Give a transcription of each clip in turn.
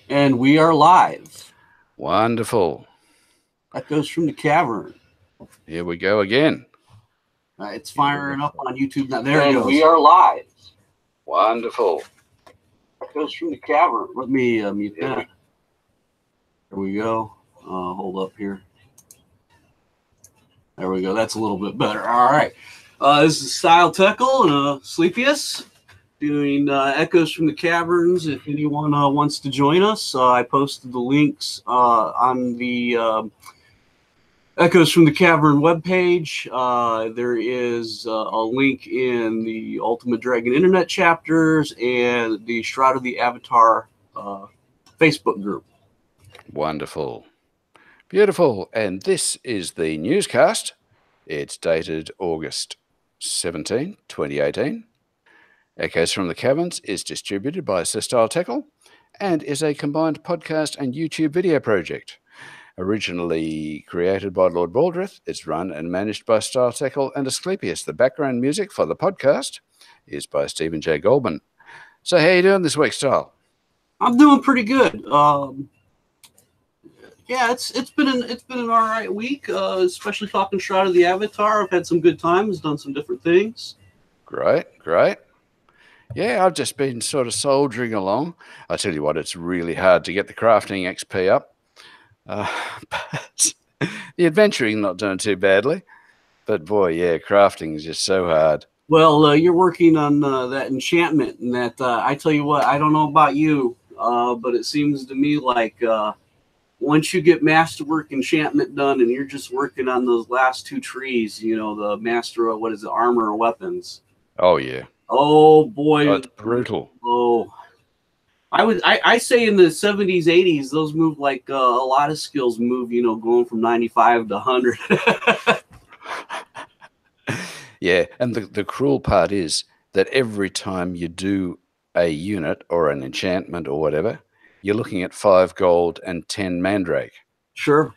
And we are live. Wonderful. Echoes from the Cavern. Here we go again. It's firing up on YouTube now. There it And goes. we are live. Wonderful. Echoes from the Cavern. Let me mute that. There we go. Hold up here. There we go. That's a little bit better. All right. This is Stile and Asclepius doing Echoes from the Caverns. If anyone wants to join us, I posted the links on the Echoes from the Cavern webpage. There is a link in the Ultimate Dragon Internet chapters and the Shroud of the Avatar Facebook group. Wonderful. Beautiful. And this is the newscast. It's dated August 17, 2018. Echoes from the Caverns is distributed by Stile and is a combined podcast and YouTube video project. Originally created by Lord Baldrith, it's run and managed by Stile and Asclepius. The background music for the podcast is by Stephen J. Goldman. So how are you doing this week, Stile? I'm doing pretty good. Yeah, it's been an all right week, especially talking Shroud of the Avatar. I've had some good times, done some different things. Great. Yeah, I've just been sort of soldiering along. I tell you what, it's really hard to get the crafting XP up. But the adventuring not doing too badly. But boy, yeah, crafting is just so hard. Well, you're working on that enchantment, and that I tell you what, I don't know about you, but it seems to me like once you get masterwork enchantment done, and you're just working on those last two trees, the master of armor or weapons. Oh yeah. Oh boy, oh, it's brutal. Oh, I say in the 70s, 80s, those move like a lot of skills move, going from 95 to 100. Yeah, and the cruel part is that every time you do a unit or an enchantment or whatever, you're looking at 5 gold and 10 mandrake. Sure.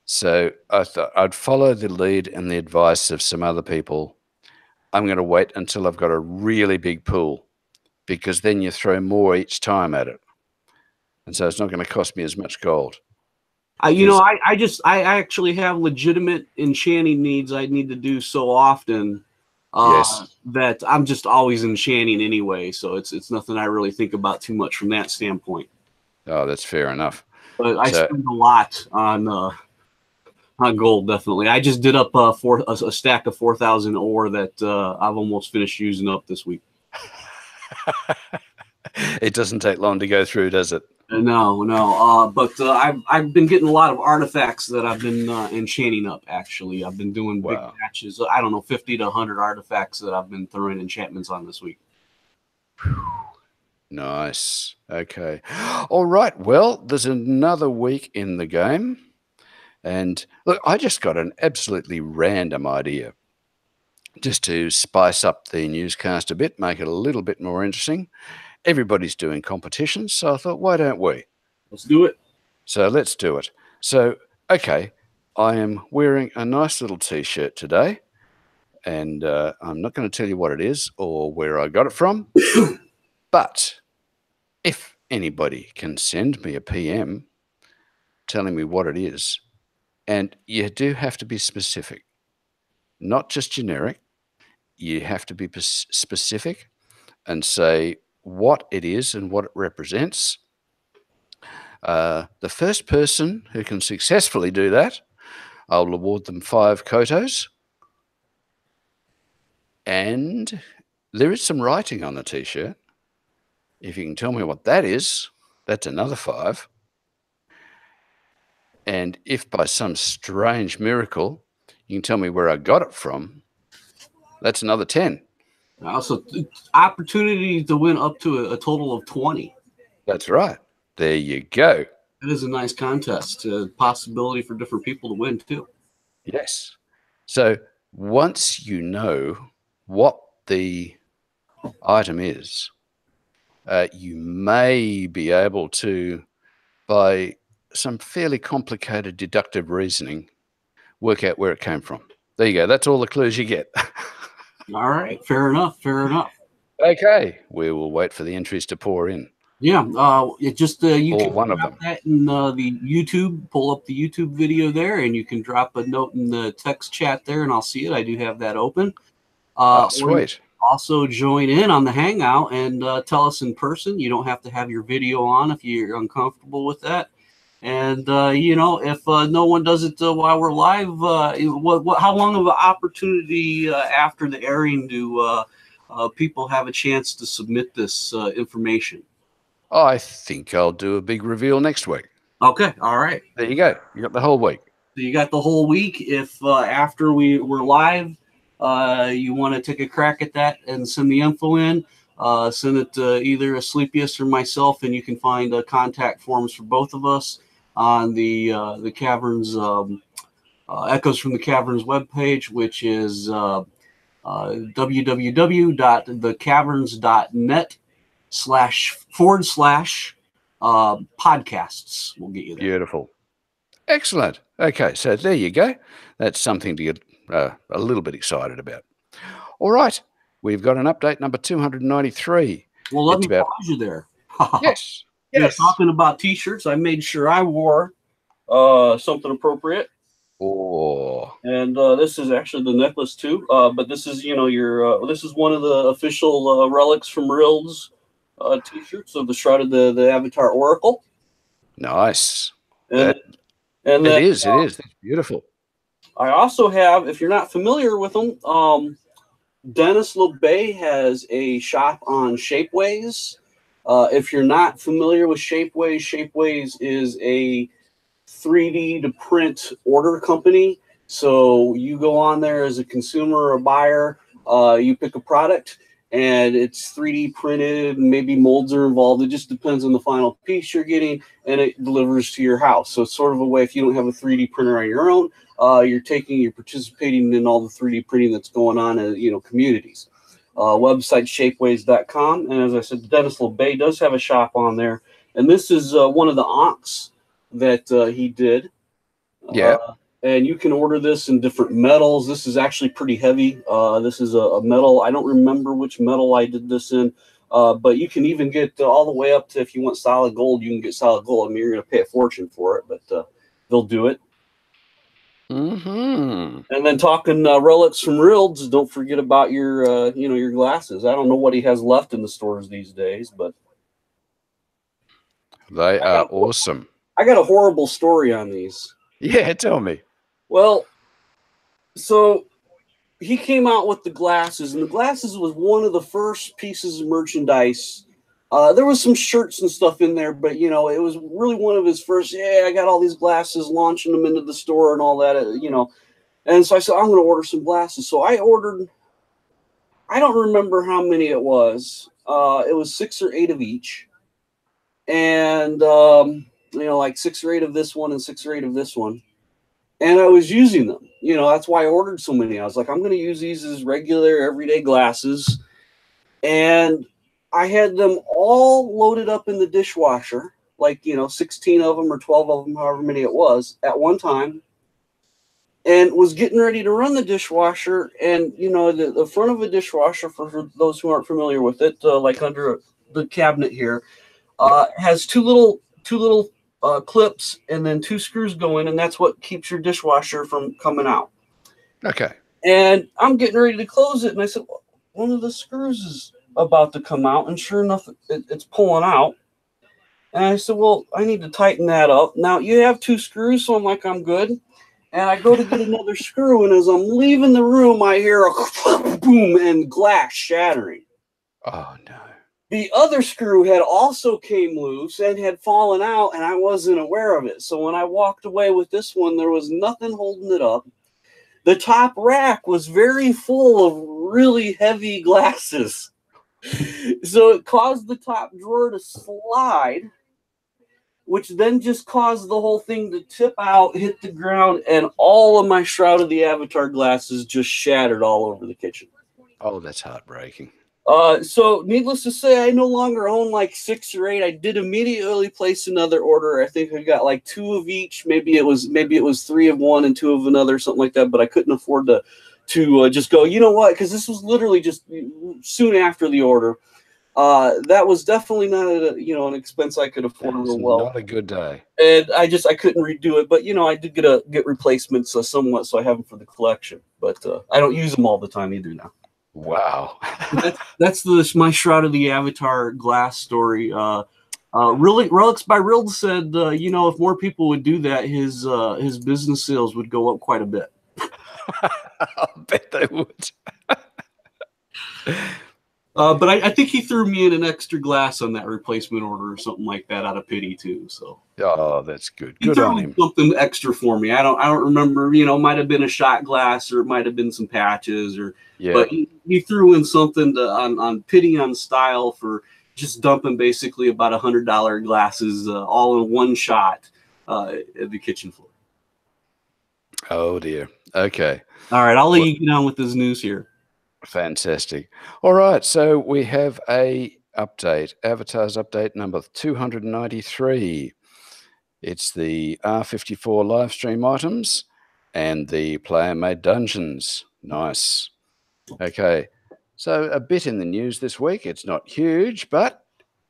So I thought I'd follow the lead and the advice of some other people. I'm going to wait until I've got a really big pool, because then you throw more each time at it. And so it's not going to cost me as much gold. I actually have legitimate enchanting needs I need to do so often Yes. that I'm just always enchanting anyway. So it's nothing I really think about too much from that standpoint. Oh, that's fair enough. But I spend a lot on gold, definitely. I just did up a stack of 4,000 ore that I've almost finished using up this week. It doesn't take long to go through, does it? No. But I've been getting a lot of artifacts that I've been enchanting up, actually. I've been doing big batches. I don't know, 50 to 100 artifacts that I've been throwing enchantments on this week. Nice. Okay. All right. Well, there's another week in the game. And look, I just got an absolutely random idea just to spice up the newscast a bit, make it a little bit more interesting. Everybody's doing competitions, so I thought, why don't we? Let's do it. So let's do it. So, okay, I am wearing a nice little T-shirt today, and I'm not going to tell you what it is or where I got it from, but if anybody can send me a PM telling me what it is, and you do have to be specific, not just generic. You have to be specific and say what it is and what it represents. The first person who can successfully do that, I'll award them 5 Cotos. And there is some writing on the T-shirt. If you can tell me what that is, that's another 5. And if by some strange miracle you can tell me where I got it from, that's another 10. Also, opportunity to win up to a total of 20. That's right. There you go. It is a nice contest. Possibility for different people to win, too. Yes. So once you know what the item is, you may be able to, by some fairly complicated deductive reasoning, work out where it came from. There you go. That's all the clues you get. All right. Fair enough. Okay. We will wait for the entries to pour in. Yeah, it just you or can one of drop them? that in the YouTube. Pull up the YouTube video there, and you can drop a note in the text chat there, and I'll see it. I do have that open. Oh, Or you sweet. also join in on the Hangout and tell us in person. You don't have to have your video on if you're uncomfortable with that. And if no one does it while we're live, how long of an opportunity after the airing do people have a chance to submit this information? I think I'll do a big reveal next week. Okay, all right. There you go. You got the whole week. So you got the whole week. If after we're live, you want to take a crack at that and send the info in, send it to either Asclepius or myself, and you can find contact forms for both of us on the Caverns Echoes from the Caverns webpage, which is www.thecaverns.net/podcasts. We'll get you there. Beautiful. Excellent. Okay, so there you go. That's something to get a little bit excited about. All right, we've got an update number 293. Well, let It's me about pause you there. yes, Yeah, yes. talking about T-shirts, I made sure I wore something appropriate. Oh, And this is actually the necklace too. But this is, your this is one of the official relics from Rild's T-shirts of the Shroud of the Avatar Oracle. nice. And That and it then is. It is. That's beautiful. I also have, if you're not familiar with them, Denis Loubet has a shop on Shapeways. If you're not familiar with Shapeways, Shapeways is a 3D to print order company. So you go on there as a consumer or a buyer, you pick a product and it's 3D printed, maybe molds are involved. It just depends on the final piece you're getting, and it delivers to your house. So it's sort of a way, if you don't have a 3D printer on your own, you're participating in all the 3D printing that's going on in communities. Website shapeways.com. And as I said, Denis Loubet does have a shop on there. And this is one of the antics that he did. Yeah. And you can order this in different metals. This is actually pretty heavy. This is a metal. I don't remember which metal I did this in, but you can even get all the way up to, if you want solid gold, you can get solid gold. I mean, you're going to pay a fortune for it, but they'll do it. Mm-hmm. And then talking relics from Rilds, don't forget about your your glasses. I don't know what he has left in the stores these days, but They are awesome. I got a horrible story on these. Yeah, tell me. Well, so he came out with the glasses, and the glasses was one of the first pieces of merchandise. There was some shirts and stuff in there, but it was really one of his first. Yeah, I got all these glasses, launching them into the store and all that. And so I said, I'm going to order some glasses. So I ordered. I don't remember how many it was. It was 6 or 8 of each, and like 6 or 8 of this one and 6 or 8 of this one. And I was using them. That's why I ordered so many. I was like, I'm going to use these as regular, everyday glasses. And I had them all loaded up in the dishwasher, like, 16 of them or 12 of them, however many it was, at one time. And was getting ready to run the dishwasher. And, the front of a dishwasher, for those who aren't familiar with it, like under the cabinet here, has two little clips and then 2 screws go in, and that's what keeps your dishwasher from coming out. Okay. And I'm getting ready to close it, and I said, well, one of the screws is about to come out, and sure enough, it's pulling out. And I said, well, I need to tighten that up. Now, you have 2 screws, so I'm like, I'm good. And I go to get another screw, and as I'm leaving the room, I hear a boom and glass shattering. Oh, no. The other screw had also came loose and had fallen out, and I wasn't aware of it. So when I walked away with this one, there was nothing holding it up. The top rack was very full of really heavy glasses. So it caused the top drawer to slide, which then just caused the whole thing to tip out, hit the ground, and all of my Shroud of the Avatar glasses just shattered all over the kitchen. Oh, that's heartbreaking. So needless to say, I no longer own like 6 or 8. I did immediately place another order. I think I got like 2 of each. Maybe it was 3 of one and 2 of another, something like that. But I couldn't afford to just go, you know what? Because this was literally just soon after the order. That was definitely not an expense I could afford That is real well. not a good day. And I couldn't redo it, but I did get replacements somewhat, so I have them for the collection. But I don't use them all the time either now. Wow. That's my Shroud of the Avatar glass story. Relics by Rild said, if more people would do that, his business sales would go up quite a bit. I bet they would. But I think he threw me in an extra glass on that replacement order or something like that out of pity too. So oh, that's good. He Good threw on him. something extra for me. I don't remember. Might have been a shot glass or it might have been some patches but he threw in something on pity on Stile for just dumping basically about $100 glasses all in one shot at the kitchen floor. Oh dear. Okay. All right, I'll let you get on with this news here. Fantastic. All right, so we have a update, Avatars update number 293. It's the R54 live stream items and the player-made dungeons. Nice. Okay, so a bit in the news this week. It's not huge, but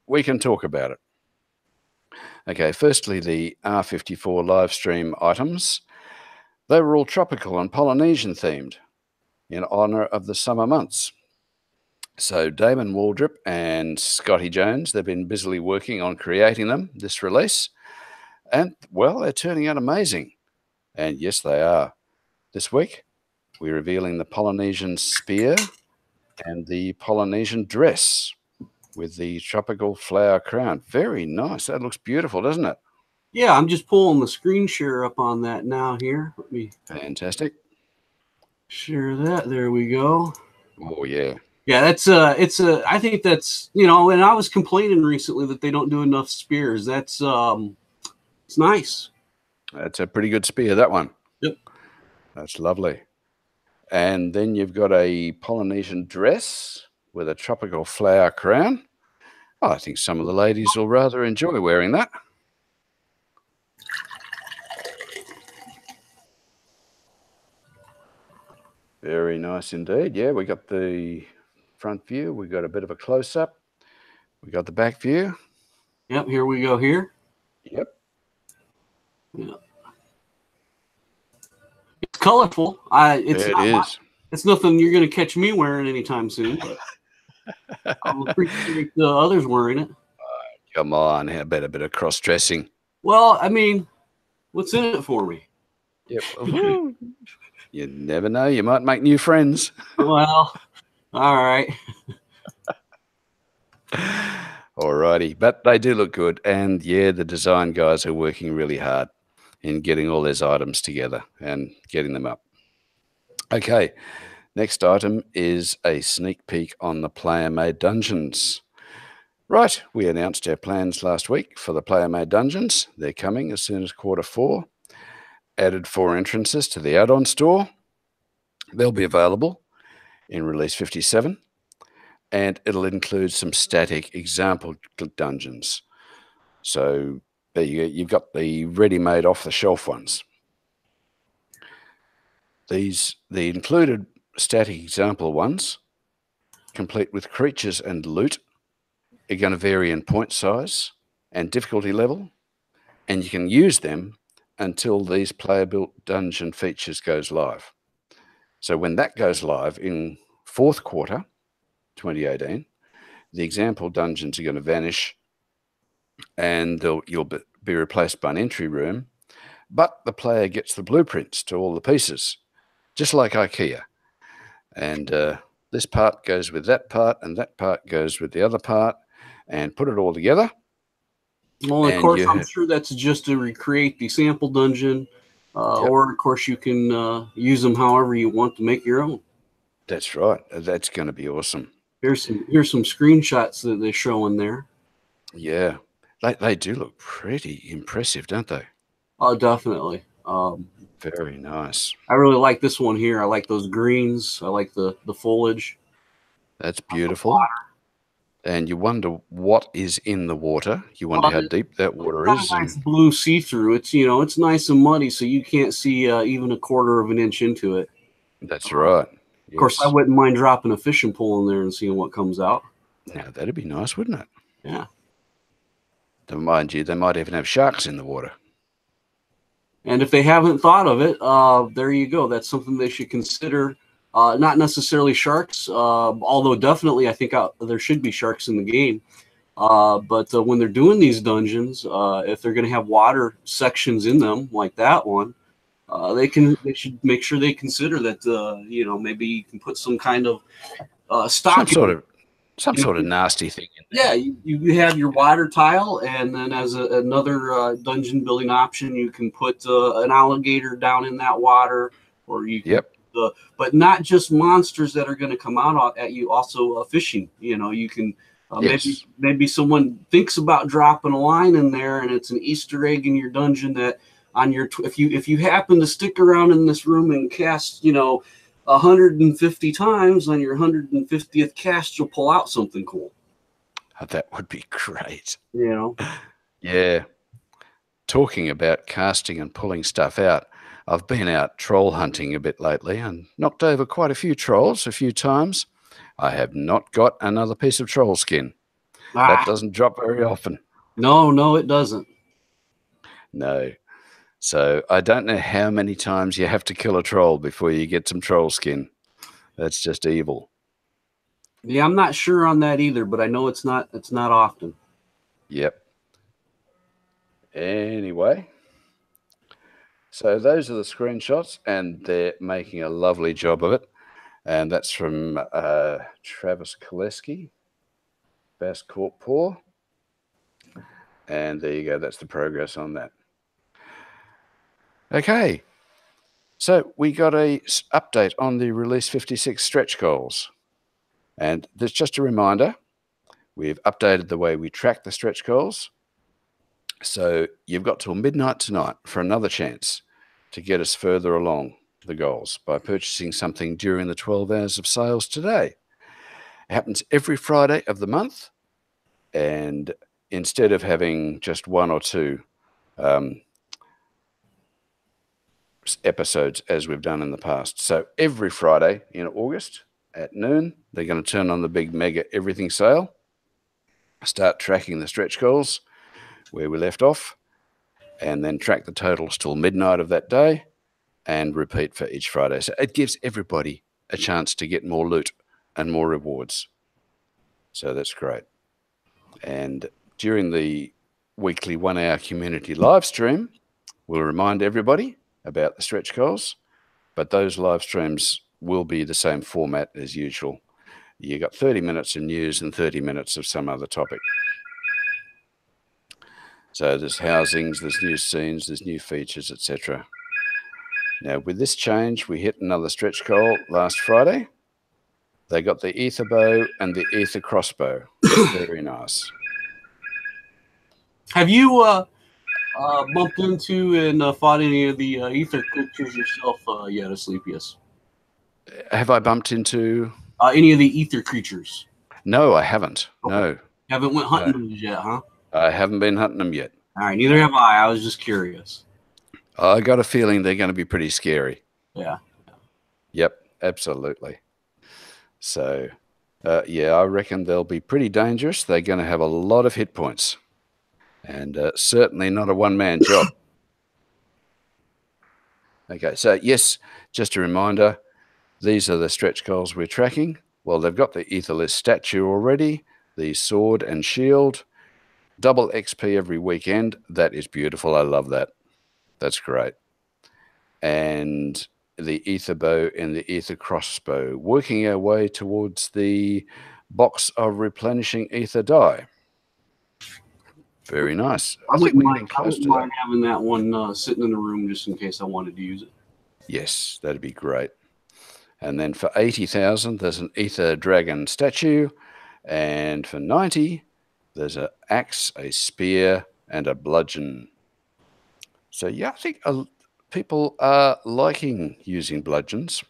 we can talk about it. Okay, firstly, the R54 live stream items. They were all tropical and Polynesian themed in honor of the summer months. So Damon Waldrop and Scotty Jones, they've been busily working on creating them, this release. And, well, they're turning out amazing. And yes, they are. This week, we're revealing the Polynesian spear and the Polynesian dress with the tropical flower crown. Very nice. That looks beautiful, doesn't it? Yeah, I'm just pulling the screen share up on that now here. Let me Fantastic. share that. There we go. Oh, yeah. Yeah, I think that's, and I was complaining recently that they don't do enough spears. That's, it's nice. That's a pretty good spear, that one. Yep. That's lovely. And then you've got a Polynesian dress with a tropical flower crown. Oh, I think some of the ladies will rather enjoy wearing that. Very nice indeed. Yeah, we got the front view. We got a bit of a close-up. We got the back view. Yep, here we go here. Yep. Yeah. It's colorful. It's nothing you're going to catch me wearing anytime soon. But I'll appreciate the others wearing it. Come on, how about a bit of cross-dressing? Well, I mean, what's in it for me? Yep. You never know. You might make new friends. Well, all right. All righty. But they do look good. And, yeah, the design guys are working really hard in getting all those items together and getting them up. Okay, next item is a sneak peek on the player-made dungeons. Right, we announced our plans last week for the player-made dungeons. They're coming as soon as Q4. Added 4 entrances to the add-on store. They'll be available in Release 57, and it'll include some static example dungeons. So there you go. You've got the ready-made off-the-shelf ones. The included static example ones, complete with creatures and loot, are going to vary in point size and difficulty level, and you can use them until these player-built dungeon features goes live. So when that goes live in fourth quarter 2018, the example dungeons are going to vanish and you'll be replaced by an entry room, but the player gets the blueprints to all the pieces, just like IKEA. And this part goes with that part and that part goes with the other part, and put it all together. Well, of course, I'm sure that's just to recreate the sample dungeon. Or, of course, you can use them however you want to make your own. That's right. That's going to be awesome. Here's some screenshots that they're showing there. Yeah. They do look pretty impressive, don't they? Oh, definitely. Very nice. I really like this one here. I like those greens. I like the foliage. That's beautiful. And you wonder what is in the water. You wonder how deep that water is. Nice blue see-through. It's it's nice and muddy, so you can't see even a quarter of an inch into it. That's right. Of course, I wouldn't mind dropping a fishing pole in there and seeing what comes out. Now, that'd be nice, wouldn't it? Yeah. Mind you, they might even have sharks in the water. And if they haven't thought of it, there you go. That's something they should consider. Not necessarily sharks, although definitely I think there should be sharks in the game. But when they're doing these dungeons, if they're going to have water sections in them like that one, they should make sure they consider that maybe you can put some kind of stock. Some sort of nasty thing in there. Yeah, you have your water tile, and then as another dungeon building option, you can put an alligator down in that water, or you can. Yep. But not just monsters that are going to come out at you. Also, fishing. You can yes. maybe someone thinks about dropping a line in there, and it's an Easter egg in your dungeon that on your if you happen to stick around in this room and cast 150 times on your 150th cast, you'll pull out something cool. That would be great. Yeah. Talking about casting and pulling stuff out, I've been out troll hunting a bit lately and knocked over quite a few trolls a few times. I have not got another piece of troll skin. That doesn't drop very often. No, it doesn't. No. So I don't know how many times you have to kill a troll before you get some troll skin. That's just evil. Yeah, I'm not sure on that either, but I know it's not often. Yep. Anyway, so those are the screenshots, and they're making a lovely job of it. And that's from Travis Koleski, Bass Court Paw. And there you go. That's the progress on that. Okay. So we got a update on the Release 56 stretch goals. And there's just a reminder, we've updated the way we track the stretch goals. So you've got till midnight tonight for another chance to get us further along the goals by purchasing something during the 12 hours of sales today. It happens every Friday of the month. And instead of having just one or two episodes as we've done in the past. So every Friday in August at noon, they're going to turn on the big mega everything sale, start tracking the stretch goals where we left off, and then track the totals till midnight of that day and repeat for each Friday. So it gives everybody a chance to get more loot and more rewards. So that's great. And during the weekly 1 hour community live stream, we'll remind everybody about the stretch goals, but those live streams will be the same format as usual. You got 30 minutes of news and 30 minutes of some other topic. So there's housings, there's new scenes, there's new features, etc. Now with this change, we hit another stretch goal last Friday. They got the ether bow and the ether crossbow. Very nice. Have you bumped into and fought any of the ether creatures yourself yet, Asclepius? Have I bumped into any of the ether creatures? No, I haven't. Okay. No. Haven't went hunting them yet, huh? I haven't been hunting them yet. All right, neither have I. I was just curious. I got a feeling they're going to be pretty scary. Yeah. Yep, absolutely. So, yeah, I reckon they'll be pretty dangerous. They're going to have a lot of hit points. And certainly not a one-man job. Okay, so yes, just a reminder, these are the stretch goals we're tracking. Well, they've got the Etherless statue already, the sword and shield, double XP every weekend. That is beautiful. I love that. That's great. And the ether bow and the ether crossbow, working our way towards the box of replenishing ether die. Very nice. I wouldn't mind having that one sitting in the room just in case I wanted to use it. Yes, that'd be great. And then for 80,000, there's an ether dragon statue. And for 90, there's an axe, a spear, and a bludgeon. So yeah, I think people are liking using bludgeons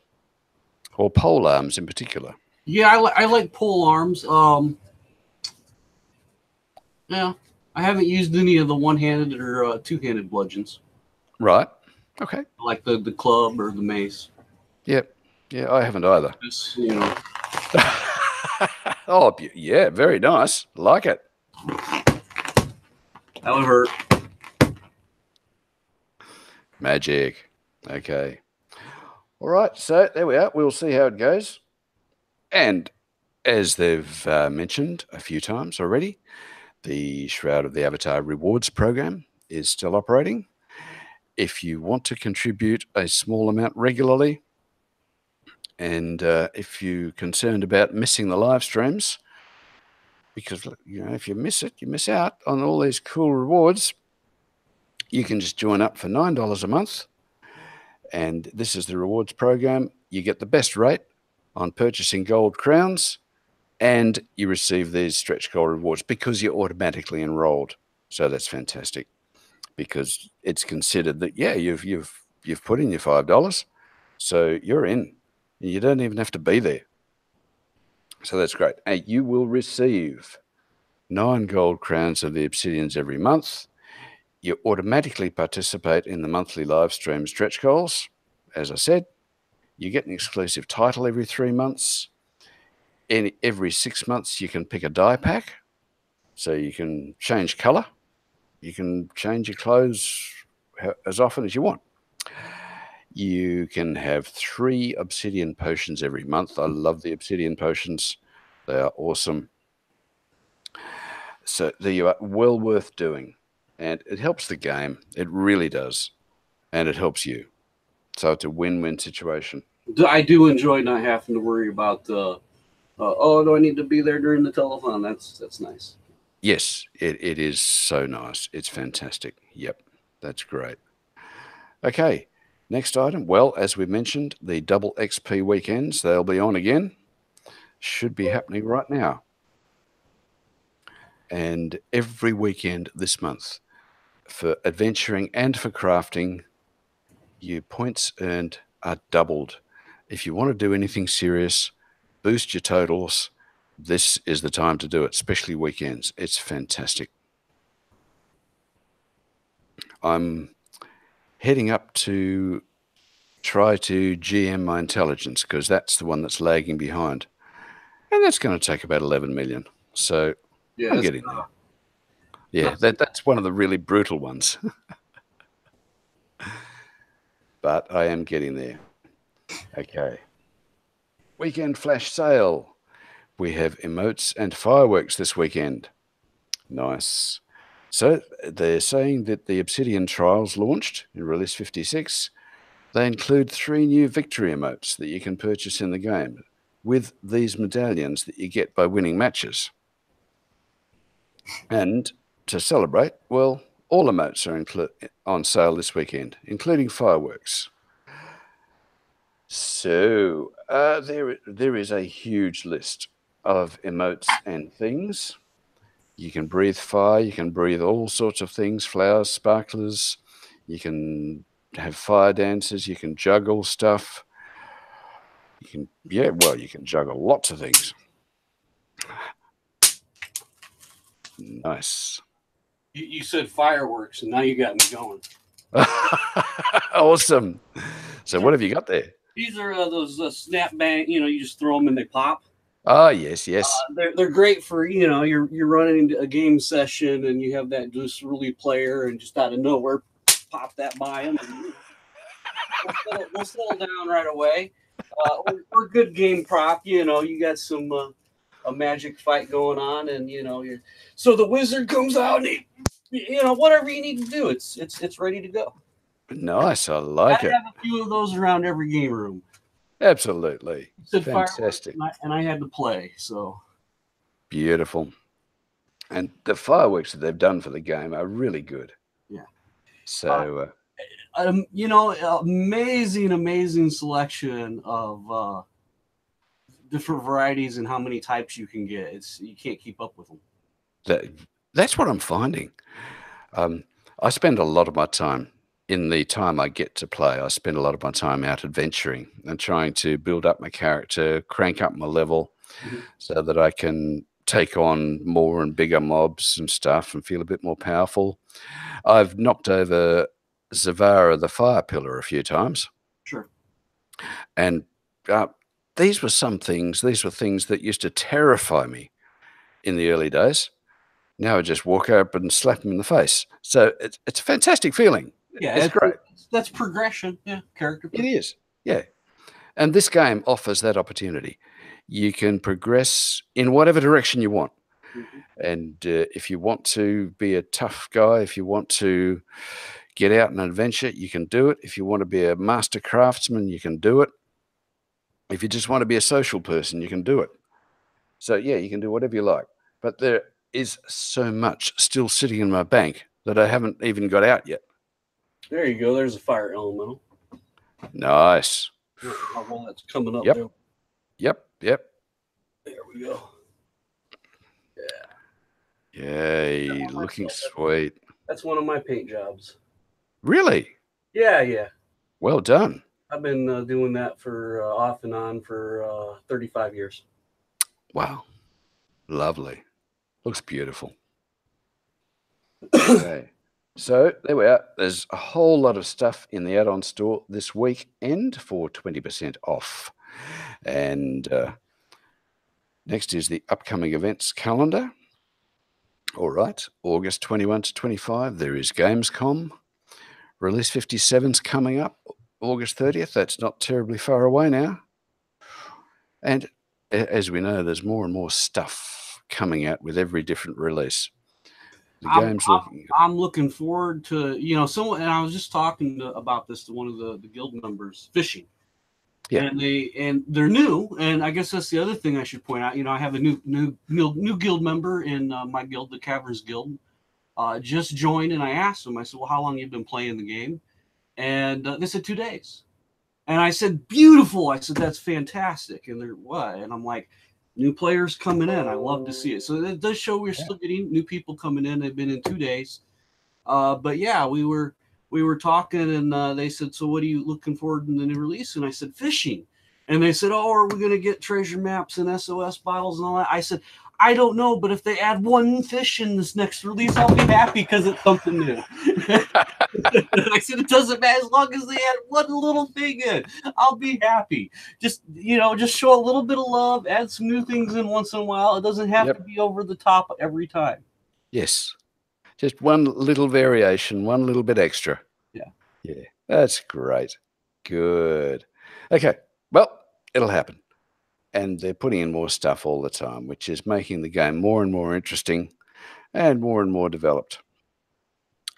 or pole arms in particular. Yeah, I like pole arms. Yeah, I haven't used any of the one-handed or two-handed bludgeons. Right. Okay. Like the club or the mace. Yep. Yeah, I haven't either. Just, you know. Oh, yeah, very nice. Like it. That would hurt. Magic. Okay. All right. So there we are. We'll see how it goes. And as they've mentioned a few times already, the Shroud of the Avatar rewards program is still operating. If you want to contribute a small amount regularly, and if you're concerned about missing the live streams, because if you miss it, you miss out on all these cool rewards. You can just join up for $9 a month, and this is the rewards program. You get the best rate on purchasing gold crowns, and you receive these stretch goal rewards because you're automatically enrolled. So that's fantastic, because it's considered that you've put in your $5, so you're in. You don't even have to be there. So that's great. And you will receive 9 gold crowns of the obsidians every month. You automatically participate in the monthly live stream stretch goals. As I said, you get an exclusive title every 3 months. Every 6 months, you can pick a dye pack. So you can change color. You can change your clothes as often as you want. You can have 3 obsidian potions every month. I love the obsidian potions. They are awesome. So they are well worth doing. And it helps the game. It really does. And it helps you. So it's a win-win situation. I do enjoy not having to worry about do I need to be there during the telethon? That's nice. Yes, it is so nice. It's fantastic. Yep, that's great. Okay, next item. Well, as we mentioned, the double XP weekends, they'll be on again. Should be happening right now. And every weekend this month, for adventuring and for crafting, your points earned are doubled. If you want to do anything serious, boost your totals, this is the time to do it, especially weekends. It's fantastic. I'm heading up to try to GM my intelligence, because that's the one that's lagging behind. And that's going to take about 11 million. So yeah, I'm getting there. Yeah, that's one of the really brutal ones. But I am getting there. Okay. Weekend flash sale. We have emotes and fireworks this weekend. Nice. So they're saying that the Obsidian Trials launched in Release 56. They include 3 new victory emotes that you can purchase in the game with these medallions that you get by winning matches. And to celebrate, well, all emotes are on sale this weekend, including fireworks. So there is a huge list of emotes and things. You can breathe fire, you can breathe all sorts of things, flowers, sparklers, you can have fire dances, you can juggle stuff. You can juggle lots of things. Nice. You said fireworks, and now you got me going. Awesome. So what have you got there? These are those snap bang. You just throw them and they pop. Oh, yes. They're great for you're running a game session and you have that just really player and just out of nowhere pop that by them. And, we'll settle down right away. Or good game prop. You got some a magic fight going on, and so the wizard comes out and whatever you need to do, it's ready to go. Nice, I like it. I have a few of those around every game room. Absolutely. Fantastic. And I had to play, so. Beautiful. And the fireworks that they've done for the game are really good. Yeah. So, amazing selection of different varieties and how many types you can get. You can't keep up with them. That's what I'm finding. I spend a lot of my time, in the time I get to play, I spend a lot of my time out adventuring and trying to build up my character, crank up my level, so that I can take on more and bigger mobs and stuff and feel a bit more powerful. I've knocked over Zavara the Fire Pillar a few times. Sure. And these were things that used to terrify me in the early days. Now I just walk up and slap them in the face. So it's a fantastic feeling. Yeah, It's great. That's progression. Yeah, character. It is. Yeah. And this game offers that opportunity. You can progress in whatever direction you want. Mm-hmm. And if you want to be a tough guy, if you want to get out and adventure, you can do it. If you want to be a master craftsman, you can do it. If you just want to be a social person, you can do it. So, yeah, you can do whatever you like. But there is so much still sitting in my bank that I haven't even got out yet. There you go. There's a fire elemental. Nice. Well, that's coming up. Yep. There. Yep. There we go. Yeah. Yay, looking sweet. That's one of my paint jobs. Really? Yeah. Well done. I've been doing that for off and on for 35 years. Wow. Lovely. Looks beautiful. Okay. So there we are. There's a whole lot of stuff in the add-on store this weekend for 20% off. And next is the upcoming events calendar. All right. August 21 to 25, there is Gamescom. Release 57's coming up August 30th. That's not terribly far away now. And as we know, there's more and more stuff coming out with every different release. I'm looking forward to, someone, and I was just talking about this to one of the guild members, fishing. Yeah. And they're new, and I guess that's the other thing I should point out. I have a new guild member in my guild, the Caverns Guild, just joined, and I asked them. I said, "Well, how long have you been playing the game?" And they said 2 days. And I said, "Beautiful." I said, "That's fantastic." And they're what? And I'm like, new players coming in. I love to see it. So it does show we're still getting new people coming in. They've been in 2 days. But yeah, we were talking, and they said, "So what are you looking forward in the new release?" And I said, "Fishing." And they said, "Oh, are we going to get treasure maps and SOS bottles and all that?" I said, "I don't know, but if they add one fish in this next release, I'll be happy because it's something new." I said, "It doesn't matter as long as they add one little thing in. I'll be happy. Just show a little bit of love, add some new things in once in a while. It doesn't have to be over the top every time." Yes. Just one little variation, one little bit extra. Yeah. That's great. Good. Okay. Well, it'll happen. And they're putting in more stuff all the time, which is making the game more and more interesting and more developed.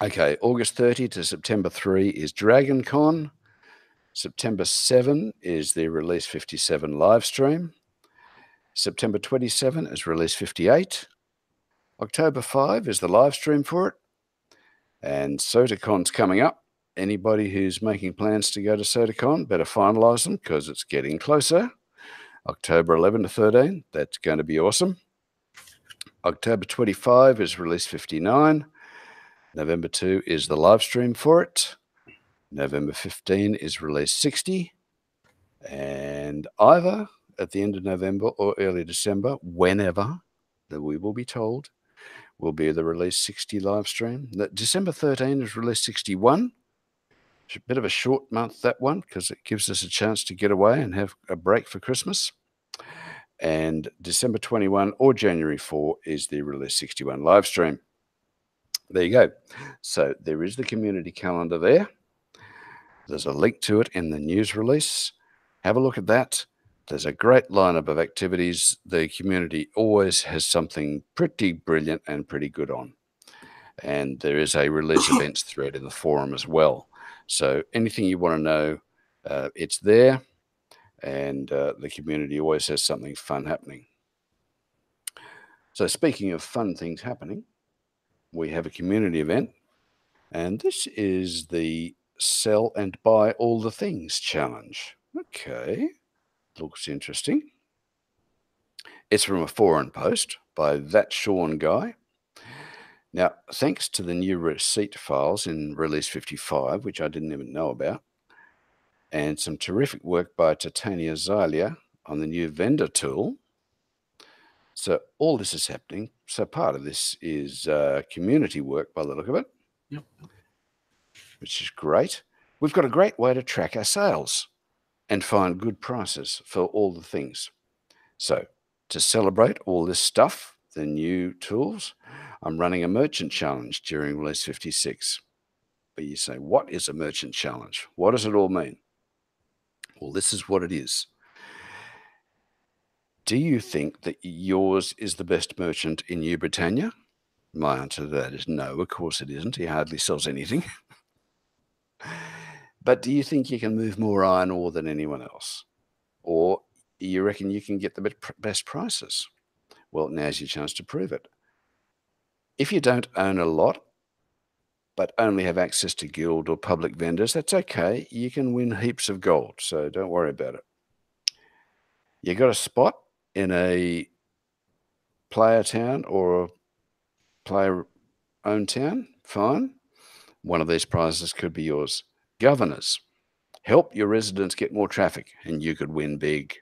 Okay, August 30 to September 3 is Dragon Con. September 7 is the Release 57 live stream. September 27 is Release 58. October 5 is the live stream for it. And SotaCon's coming up. Anybody who's making plans to go to SotaCon better finalize them because it's getting closer. October 11 to 13, that's going to be awesome. October 25 is Release 59. November 2 is the live stream for it. November 15 is Release 60. And either at the end of November or early December, whenever that we will be told, will be the Release 60 live stream. December 13 is Release 61. It's a bit of a short month, that one, because it gives us a chance to get away and have a break for Christmas. And December 21 or January 4 is the Release 61 live stream. There you go. So there is the community calendar there. There's a link to it in the news release. Have a look at that. There's a great lineup of activities. The community always has something pretty brilliant and pretty good on. And there is a release events thread in the forum as well. So anything you want to know, it's there. And the community always has something fun happening. So speaking of fun things happening, we have a community event. And this is the Sell and Buy All the Things challenge. Okay. Looks interesting. It's from a forum post by That Sean Guy. Now, thanks to the new receipt files in Release 55, which I didn't even know about, and some terrific work by Titania Zylia on the new vendor tool. So all this is happening. So part of this is community work by the look of it. Yep. Which is great. We've got a great way to track our sales. and find good prices for all the things. So to celebrate all this stuff, the new tools, I'm running a merchant challenge during release 56. But you say, what is a merchant challenge? What does it all mean? Well, this is what it is. Do you think that yours is the best merchant in New Britannia? My answer to that is no, of course it isn't. He hardly sells anything. But do you think you can move more iron ore than anyone else? Or you reckon you can get the best prices? Well, now's your chance to prove it. If you don't own a lot, but only have access to guild or public vendors, that's okay. You can win heaps of gold, so don't worry about it. You got a spot in a player town or a player-owned town? Fine. One of these prizes could be yours. Governors. Help your residents get more traffic, and you could win big.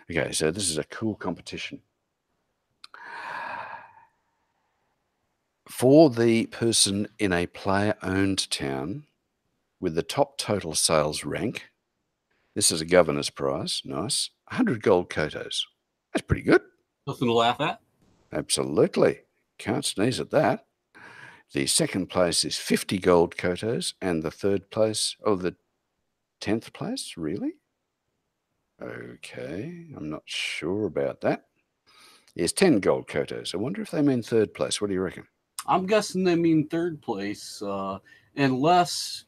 Okay, so this is a cool competition. For the person in a player-owned town with the top total sales rank, this is a governor's prize. Nice. 100 gold kotos. That's pretty good. Nothing to laugh at. Absolutely. Can't sneeze at that. The second place is 50 gold kotos, and the third place, the 10th place, really? Okay, I'm not sure about that. Is 10 gold kotos. I wonder if they mean third place. What do you reckon? I'm guessing they mean third place, unless.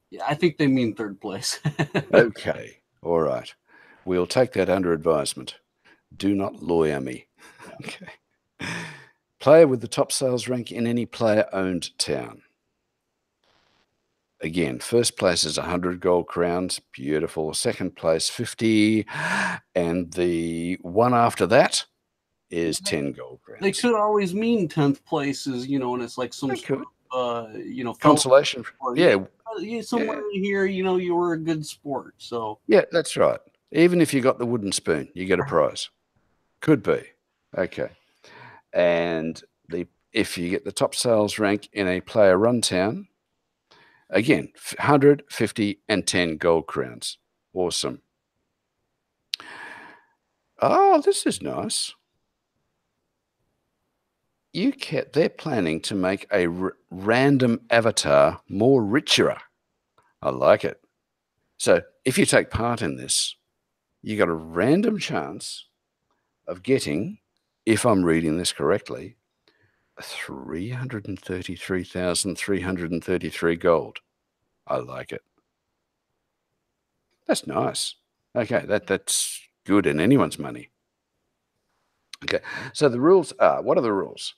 Yeah, I think they mean third place. Okay, all right. We'll take that under advisement. Do not lawyer me. Okay. Player with the top sales rank in any player-owned town. Again, first place is 100 gold crowns. Beautiful. Second place, 50. And the one after that is 10 gold crowns. They could always mean 10th places, and it's like some sort of, consolation. Yeah. Somewhere here, you were a good sport. So yeah, that's right. Even if you got the wooden spoon, you get a prize. Could be. Okay. And if you get the top sales rank in a player-run town, again, 100, 50, and 10 gold crowns. Awesome. Oh, this is nice. They're planning to make a random avatar more richer. I like it. So if you take part in this, you got a random chance of getting, if I'm reading this correctly, 333,333 gold. I like it. That's nice. Okay, that's good in anyone's money. Okay, so the rules are, what are the rules?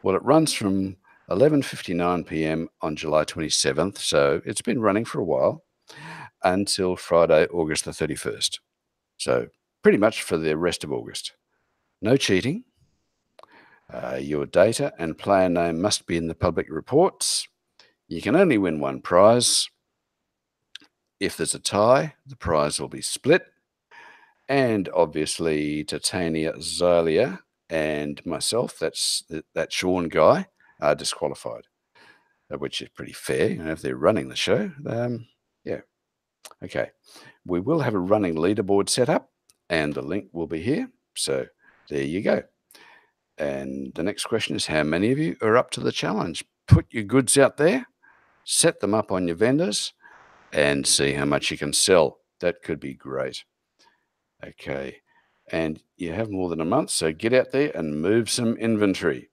Well, it runs from 11:59 p.m. on July 27th, so it's been running for a while, until Friday, August the 31st. So pretty much for the rest of August. No cheating. Your data and player name must be in the public reports. You can only win one prize. If there's a tie, the prize will be split. And obviously, Titania, Xylia, and myself, that Sean guy, are disqualified, which is pretty fair. If they're running the show, yeah. Okay. We will have a running leaderboard set up, and the link will be here. So there you go. And the next question is, how many of you are up to the challenge? Put your goods out there, set them up on your vendors, and see how much you can sell. That could be great. Okay. And you have more than a month, so get out there and move some inventory.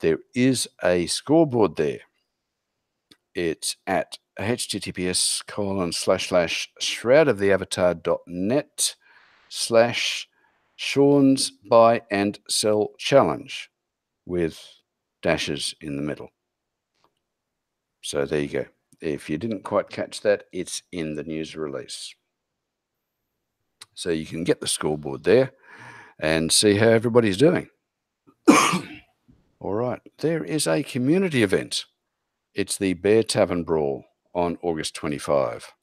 There is a scoreboard there. It's at https://shroudoftheavatar.net/Sean's buy and sell challenge with dashes in the middle. So there you go. If you didn't quite catch that, it's in the news release. So you can get the scoreboard there and see how everybody's doing. All right. There is a community event. It's the Bear Tavern Brawl on August 25.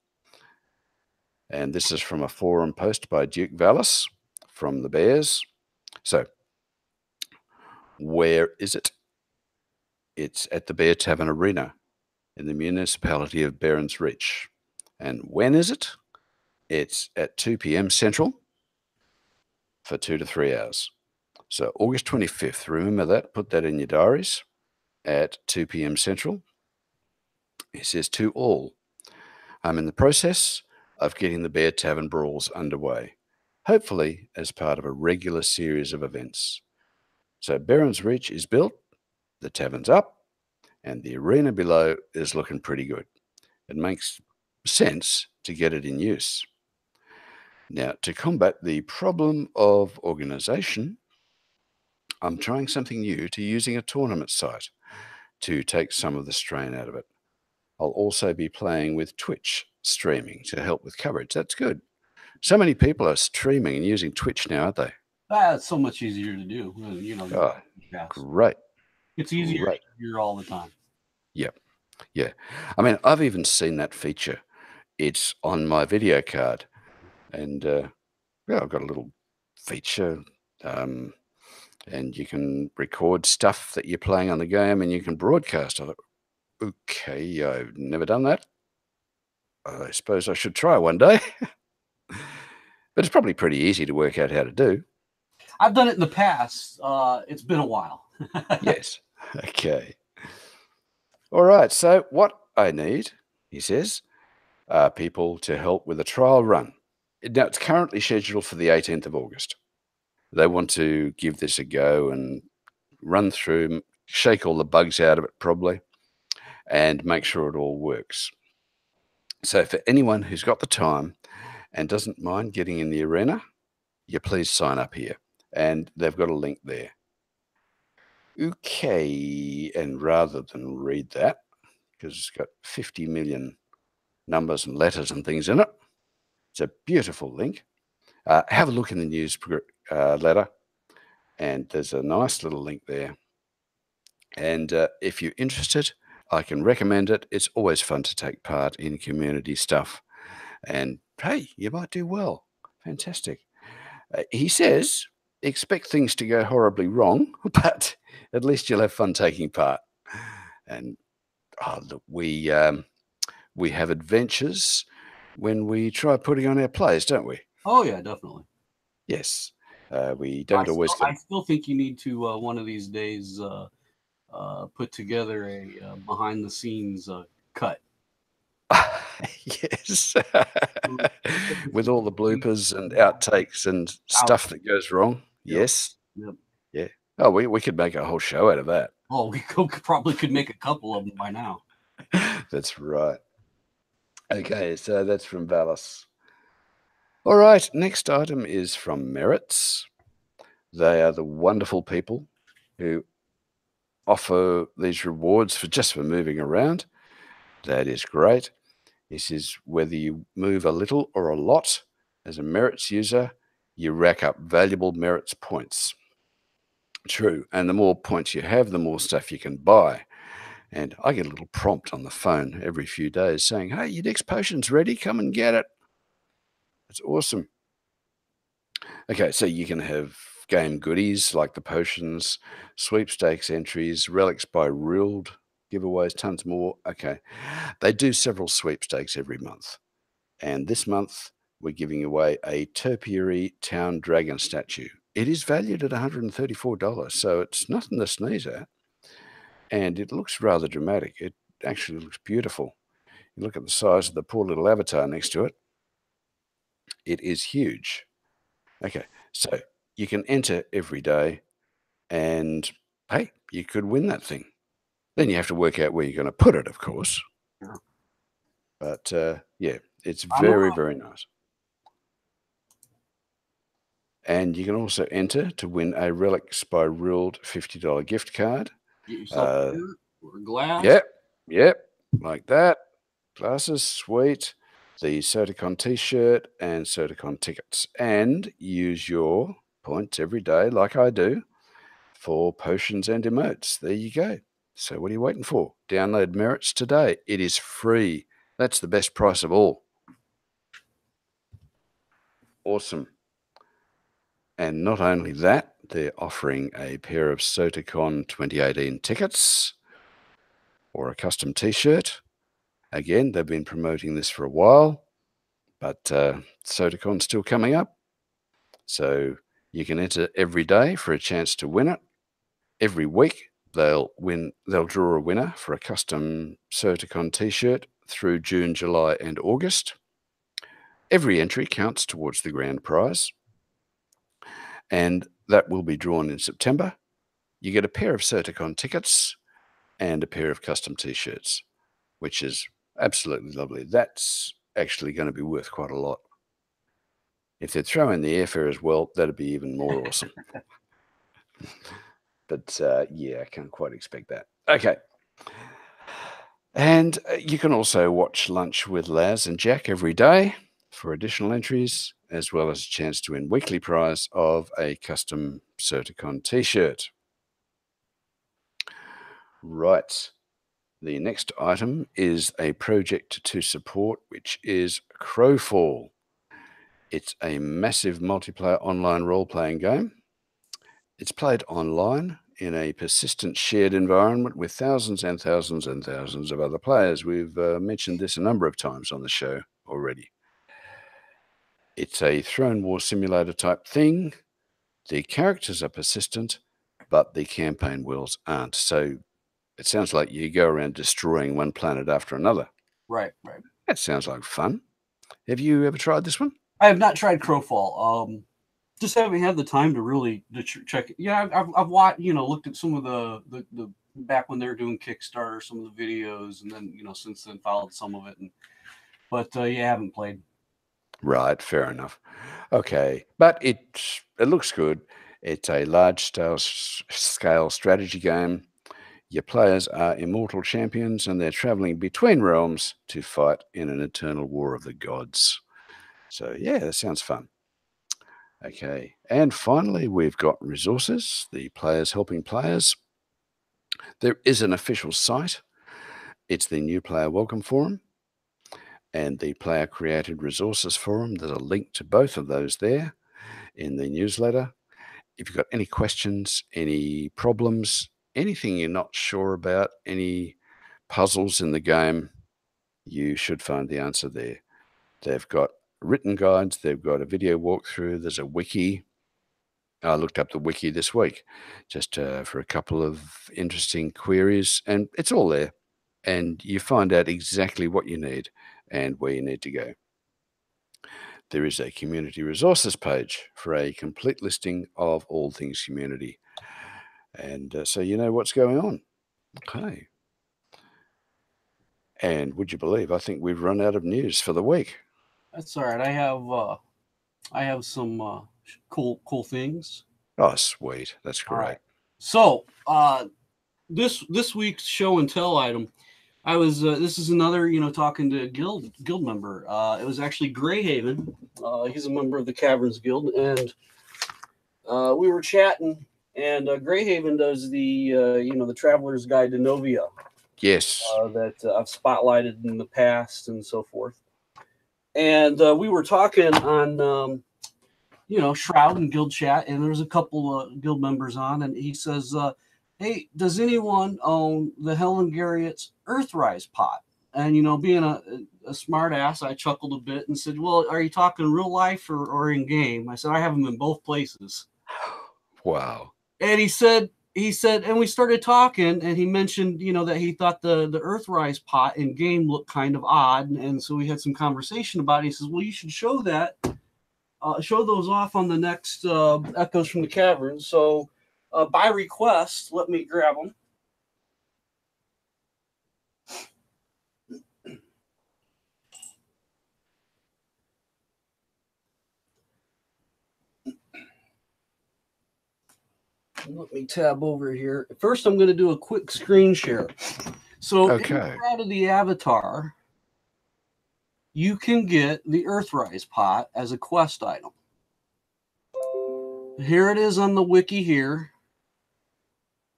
And this is from a forum post by Duke Vallis from the Bears. So where is it? It's at the Bear Tavern Arena in the municipality of Barons Reach. And when is it? It's at 2 p.m. Central for 2 to 3 hours. So August 25th, remember that, put that in your diaries, at 2 p.m. Central. He says, to all, I'm in the process of getting the Bear Tavern Brawls underway, hopefully as part of a regular series of events. So Baron's Reach is built, the tavern's up, and the arena below is looking pretty good. It makes sense to get it in use. Now, to combat the problem of organisation, I'm trying something new to using a tournament site to take some of the strain out of it. I'll also be playing with Twitch streaming to help with coverage. That's good. So many people are streaming and using Twitch now, aren't they? That's so much easier to do. You know, Oh, great. It's easier Great. here all the time. Yep. Yeah. I mean, I've even seen that feature. It's on my video card. And yeah, I've got a little feature. And you can record stuff that you're playing on the game and you can broadcast. I thought, okay, I've never done that. I suppose I should try one day. But it's probably pretty easy to work out how to do. I've done it in the past. It's been a while. Yes. Okay. All right. So what I need, he says, are people to help with a trial run. Now, it's currently scheduled for the 18th of August. They want to give this a go and run through, shake all the bugs out of it probably, and make sure it all works. So for anyone who's got the time and doesn't mind getting in the arena, you please sign up here. And they've got a link there. Okay, and rather than read that, because it's got 50 million numbers and letters and things in it, it's a beautiful link. Have a look in the news letter, and there's a nice little link there. And if you're interested, I can recommend it. It's always fun to take part in community stuff. And hey, you might do well. Fantastic. He says, expect things to go horribly wrong, but at least you'll have fun taking part. And look, we have adventures when we try putting on our plays, don't we? Oh yeah, definitely. Yes. We don't always. I still think you need to one of these days put together a behind the scenes cut. Yes. With all the bloopers and outtakes and stuff that goes wrong. Yep. Yes. Yep. Yeah. Oh, we could make a whole show out of that. Oh, we probably could make a couple of them by now. That's right. Okay, so that's from Valis. All right, next item is from Merits. They are the wonderful people who offer these rewards for moving around. That is great. This is whether you move a little or a lot as a Merits user, you rack up valuable Merits points. True, and the more points you have, the more stuff you can buy. And I get a little prompt on the phone every few days saying, hey, your next potion's ready, come and get it. It's awesome. Okay, so you can have game goodies like the potions, sweepstakes entries, relics by Rild, giveaways, tons more. Okay, they do several sweepstakes every month. And this month, we're giving away a Topiary Town Dragon statue. It is valued at $134, so it's nothing to sneeze at. And it looks rather dramatic. It actually looks beautiful. You look at the size of the poor little avatar next to it. It is huge. Okay, so you can enter every day and, hey, you could win that thing. Then you have to work out where you're going to put it, of course. Yeah. But, yeah, it's very, very nice. And you can also enter to win a Relics by Rild $50 gift card. Get yourself or a glass. Yep, like that. Glasses, sweet. The Certicon t-shirt and Certicon tickets. And use your points every day, like I do, for potions and emotes. There you go. So what are you waiting for? Download Merits today. It is free. That's the best price of all. Awesome. And not only that, they're offering a pair of Certicon 2018 tickets or a custom t-shirt. Again, they've been promoting this for a while. But SotaCon's still coming up, so you can enter every day for a chance to win it. Every week they'll draw a winner for a custom SotaCon t-shirt through June, July and August. Every entry counts towards the grand prize, and that will be drawn in September. You get a pair of SotaCon tickets and a pair of custom t-shirts, which is absolutely lovely. That's actually going to be worth quite a lot. If they'd throw in the airfare as well, that'd be even more awesome. But yeah, I can't quite expect that. Okay. And you can also watch Lunch with Laz and Jack every day for additional entries, as well as a chance to win weekly prize of a custom SotaCon t-shirt. Right. The next item is a project to support, which is Crowfall. It's a massive multiplayer online role-playing game. It's played online in a persistent shared environment with thousands and thousands and thousands of other players. We've mentioned this a number of times on the show already. It's a throne war simulator type thing. The characters are persistent, but the campaign worlds aren't. So it sounds like you go around destroying one planet after another. Right. That sounds like fun. Have you ever tried this one? I have not tried Crowfall. Just haven't had the time to really check it. Yeah, I've watched, looked at some of the back when they were doing Kickstarter, some of the videos, and then since then followed some of it. But I haven't played. Right, fair enough. Okay, but it looks good. It's a large scale strategy game. Your players are immortal champions, and they're traveling between realms to fight in an eternal war of the gods. So yeah, that sounds fun. Okay, and finally, we've got resources, the players helping players. There is an official site. It's the New Player Welcome Forum and the Player Created Resources Forum. There's a link to both of those there in the newsletter. If you've got any questions, any problems, anything you're not sure about, any puzzles in the game, you should find the answer there. They've got written guides, they've got a video walkthrough, there's a wiki. I looked up the wiki this week just for a couple of interesting queries, and it's all there. And you find out exactly what you need and where you need to go. There is a community resources page for a complete listing of all things community. And so you know what's going on. Okay. And would you believe, I think we've run out of news for the week. That's all right. I have some cool things. Oh, sweet. That's great. Right. So this week's show and tell item, I was this is another talking to a guild member. It was actually Greyhaven. He's a member of the Caverns Guild, and we were chatting. And Greyhaven does the the Traveler's Guide to Novia. Yes. That I've spotlighted in the past and so forth. And we were talking on Shroud and guild chat, and there's a couple of guild members on, and he says, hey, does anyone own the Helen Garriott's Earthrise pot? And being a smart ass, I chuckled a bit and said, well, are you talking real life or in game? I said, I have them in both places. Wow. And he said, and we started talking, and he mentioned, that he thought the Earthrise pot in game looked kind of odd. And so we had some conversation about it. He says, well, you should show that. Show those off on the next Echoes from the Caverns. So by request, let me grab them. Let me tab over here. First, I'm going to do a quick screen share. So inside of the avatar, you can get the Earthrise pot as a quest item. Here it is on the wiki here.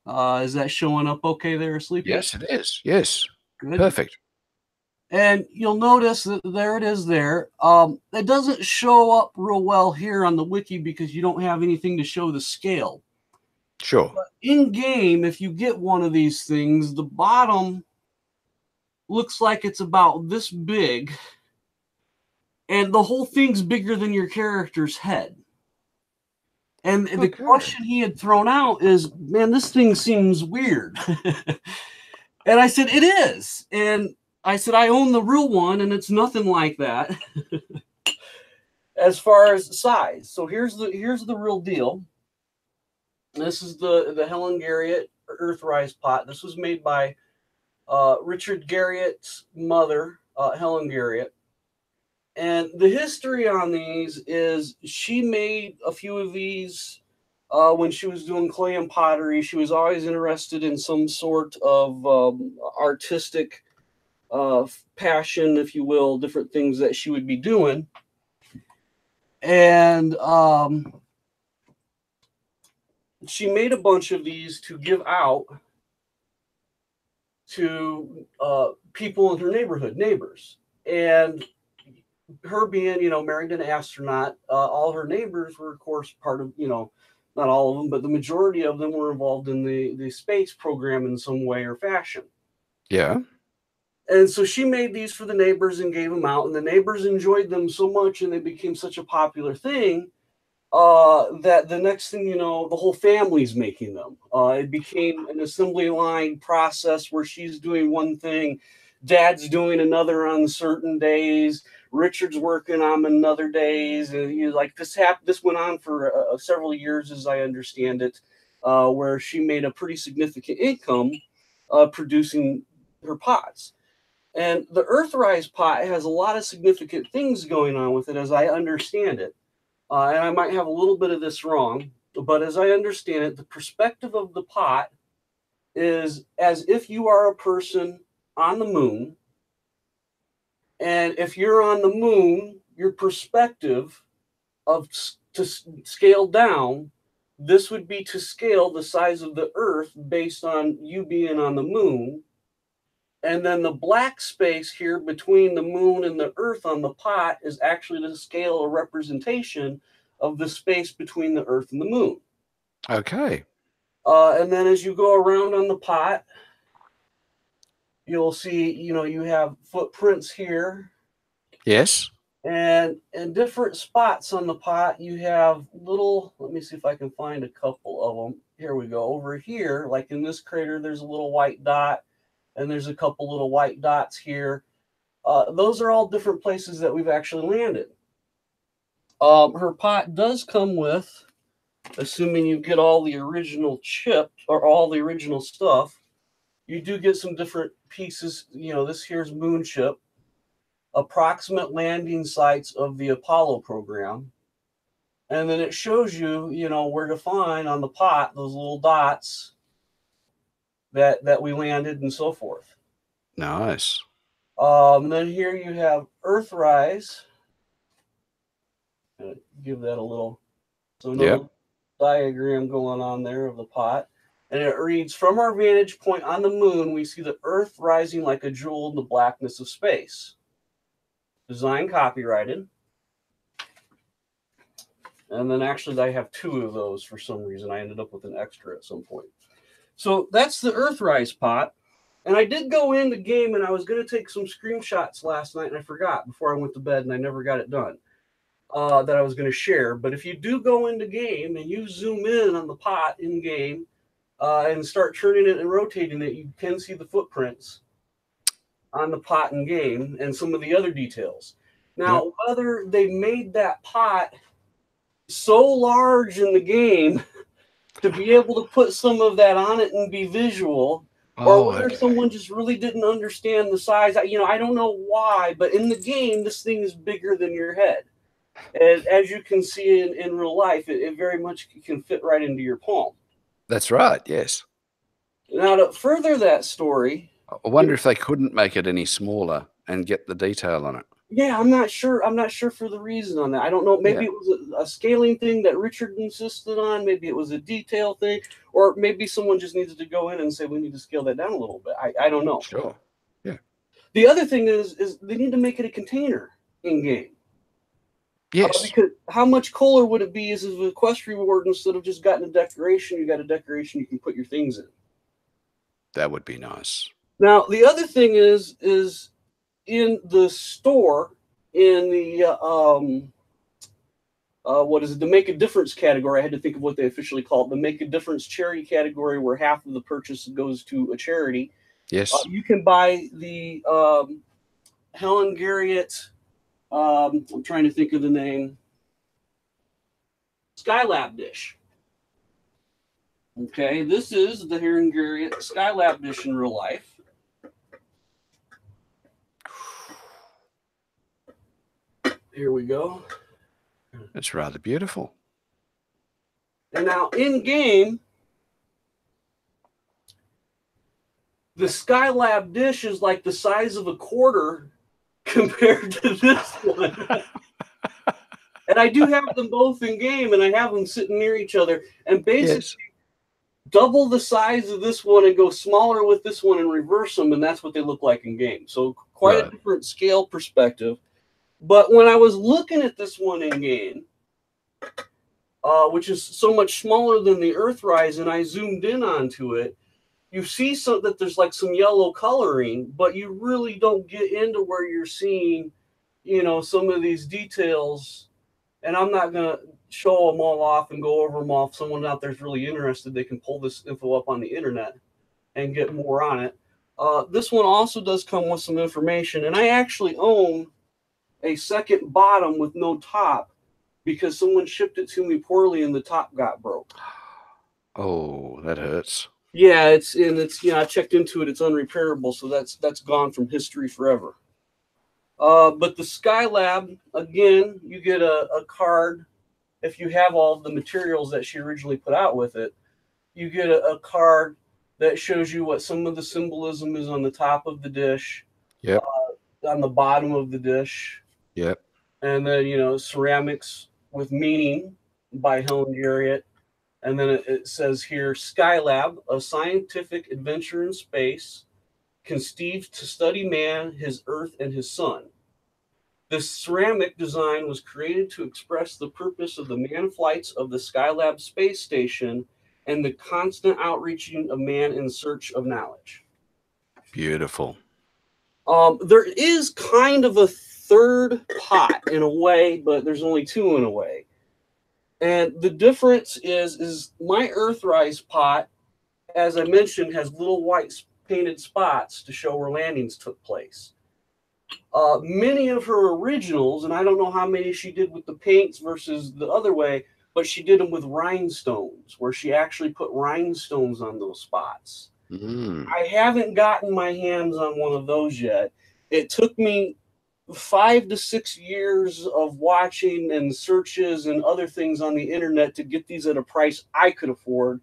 Is that showing up okay there, Sleepy? Yes, it is. Yes. Good. Perfect. And you'll notice that there it is there. It doesn't show up real well here on the wiki because you don't have anything to show the scale. Sure. But in game, if you get one of these things, the bottom looks like it's about this big. and the whole thing's bigger than your character's head. And the question he had thrown out is, man, this thing seems weird. And I said, it is. And I said, I own the real one, and it's nothing like that as far as size. So here's the real deal. This is the Helen Garriott Earthrise pot. This was made by Richard Garriott's mother, Helen Garriott. And the history on these is she made a few of these when she was doing clay and pottery. She was always interested in some sort of artistic passion, if you will, different things that she would be doing. And she made a bunch of these to give out to people in her neighborhood, neighbors. And her being, married to an astronaut, all her neighbors were, of course, part of, not all of them, but the majority of them were involved in the space program in some way or fashion. Yeah. And so she made these for the neighbors and gave them out, and the neighbors enjoyed them so much, and they became such a popular thing that the next thing you know, the whole family's making them. It became an assembly line process where she's doing one thing, Dad's doing another on certain days, Richard's working on another days, and like this went on for several years, as I understand it, where she made a pretty significant income producing her pots. And the Earthrise pot has a lot of significant things going on with it, as I understand it. And I might have a little bit of this wrong, but as I understand it, the perspective of the pot is as if you are a person on the moon. And if you're on the moon, your perspective to scale down, this would be to scale the size of the Earth based on you being on the moon. And then the black space here between the moon and the Earth on the pot is actually to scale a representation of the space between the Earth and the moon. Okay. And then as you go around on the pot, you'll see, you have footprints here. Yes. And in different spots on the pot, you have little, let me see if I can find a couple of them. Here we go. Over here, like in this crater, there's a little white dot. And there's a couple little white dots here. Those are all different places that we've actually landed. Her pot does come with, assuming you get all the original chip or all the original stuff, you do get some different pieces. This here's moon chip, approximate landing sites of the Apollo program. And then it shows you, where to find on the pot those little dots that we landed and so forth. Nice. Then here you have Earthrise. Give that a little, diagram going on there of the pot. And it reads, from our vantage point on the moon, we see the Earth rising like a jewel in the blackness of space. Design copyrighted. And then actually I have two of those for some reason. I ended up with an extra at some point. So that's the Earthrise pot. And I did go in the game, and I was going to take some screenshots last night, and I forgot before I went to bed, and I never got it done, that I was going to share. But if you do go into game and you zoom in on the pot in game and start turning it and rotating it, you can see the footprints on the pot in game and some of the other details. Now, whether they made that pot so large in the game to be able to put some of that on it and be visual, or whether someone just really didn't understand the size. I don't know why, but in the game, this thing is bigger than your head. And as you can see in real life, it very much can fit right into your palm. That's right, yes. Now, to further that story... I wonder if they couldn't make it any smaller and get the detail on it. Yeah, I'm not sure. I'm not sure for the reason on that. I don't know. Maybe it was a scaling thing that Richard insisted on. Maybe it was a detail thing, or maybe someone just needed to go in and say, we need to scale that down a little bit. I don't know. Sure. Yeah. The other thing is they need to make it a container in game. Yes. Because how much cooler would it be as a quest reward instead of just getting a decoration? You got a decoration you can put your things in. That would be nice. Now, the other thing is in the store, in the what is it? The Make a Difference category. I had to think of what they officially call it. The Make a Difference charity category, where half of the purchase goes to a charity. Yes. You can buy the Helen Garriott. I'm trying to think of the name. Skylab dish. Okay, this is the Helen Garriott Skylab dish in real life. Here we go. It's rather beautiful. And now in game, the Skylab dish is like the size of a quarter compared to this one. And I do have them both in game, and I have them sitting near each other. And basically, double the size of this one and go smaller with this one and reverse them, and that's what they look like in game. So quite a different scale perspective. But when I was looking at this one in game, which is so much smaller than the Earthrise, and I zoomed in onto it, you see that there's like some yellow coloring, but you really don't get into where you're seeing, you know, some of these details. And I'm not going to show them all off and go over them all. If someone out there is really interested, they can pull this info up on the internet and get more on it. This one also does come with some information, and I actually own a second bottom with no top because someone shipped it to me poorly and the top got broke. Oh, that hurts. Yeah, it's I checked into it. It's unrepairable, so that's gone from history forever. But the Skylab, again, you get a card. If you have all of the materials that she originally put out with it, you get a card that shows you what some of the symbolism is on the top of the dish. Yep. On the bottom of the dish. Yep. And then, you know, ceramics with meaning by Helen Garriott. And then it says here, Skylab, a scientific adventure in space, conceived to study man, his earth, and his sun. This ceramic design was created to express the purpose of the manned flights of the Skylab space station and the constant outreaching of man in search of knowledge. Beautiful. There is kind of a third pot in a way, but there's only two in a way. And the difference is my Earthrise pot, as I mentioned, has little white painted spots to show where landings took place. Many of her originals, and I don't know how many she did with the paints versus the other way, but she did them with rhinestones, where she actually put rhinestones on those spots. I haven't gotten my hands on one of those yet. It took me 5 to 6 years of watching and searches and other things on the internet to get these at a price I could afford,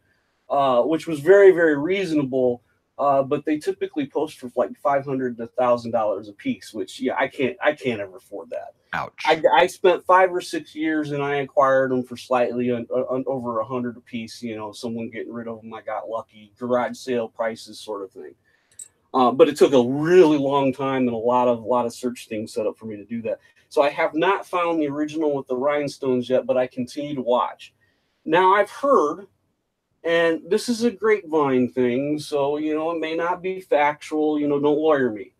which was very, very reasonable. But they typically post for like $500 to $1,000 a piece, which I can't ever afford that. Ouch. I spent 5 or 6 years and I acquired them for slightly over $100 a piece. You know, someone getting rid of them, I got lucky, garage sale prices, sort of thing. But it took a really long time and a lot of search things set up for me to do that. So I have not found the original with the rhinestones yet, but I continue to watch. Now I've heard, and this is a grapevine thing, so, you know, it may not be factual, you know, don't lawyer me,